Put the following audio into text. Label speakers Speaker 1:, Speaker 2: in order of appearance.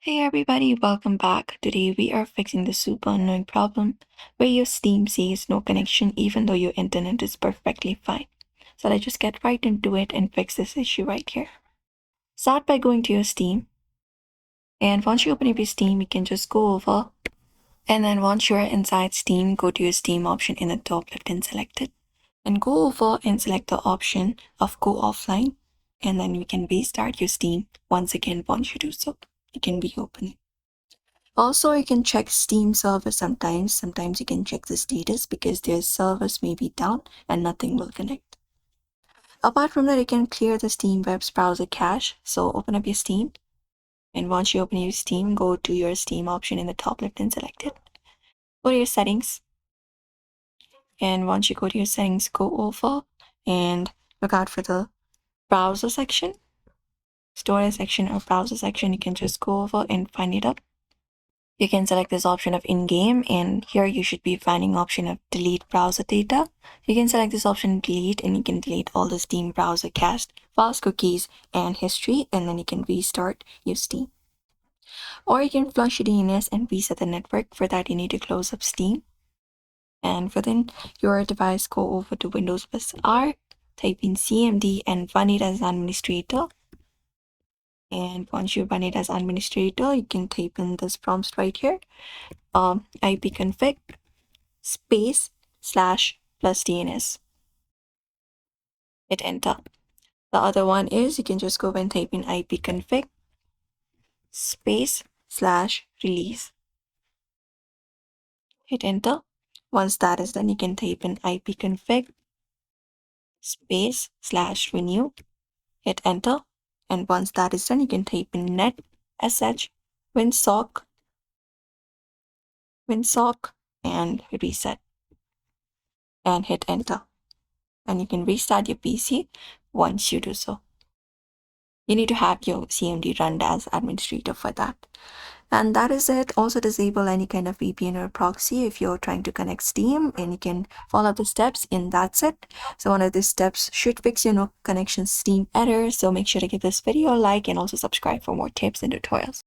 Speaker 1: Hey everybody, welcome back. Today we are fixing the super annoying problem where your Steam says no connection even though your internet is perfectly fine. So let's just get right into it and fix this issue right here. Start by going to your Steam, and once you open up your Steam, you can just go over, and then once you're inside Steam, go to your Steam option in the top left and select it. And go over and select the option of go offline, and then you can restart your Steam once again. Once you do so, you can reopen it. Also, you can check Steam server sometimes. Sometimes you can check the status because their servers may be down and nothing will connect. Apart from that, you can clear the Steam web's browser cache. So open up your Steam, and once you open your Steam, go to your Steam option in the top left and select it. Go to your settings, and once you go to your settings, go over and look out for the browser section, storage section or browser section. You can just go over and find it up. You can select this option of in-game, and here you should be finding option of delete browser data. You can select this option delete, and you can delete all the Steam browser cached files, cookies, and history, and then you can restart your Steam. Or you can flush your DNS and reset the network. For that, you need to close up Steam. And within your device, go over to Windows plus R, type in CMD and run it as administrator. And once you run it as administrator, you can type in this prompt right here, ipconfig space / plus DNS. Hit enter. The other one is you can just go and type in ipconfig space / release. Hit enter. Once that is done, you can type in ipconfig space / renew. Hit enter. And once that is done, you can type in net sh winsock and reset, and hit enter. And you can restart your PC once you do so. You need to have your CMD run as administrator for that. And that is it. Also disable any kind of VPN or proxy if you're trying to connect Steam, and you can follow the steps, and that's it. So one of these steps should fix your no connection Steam error. So make sure to give this video a like and also subscribe for more tips and tutorials.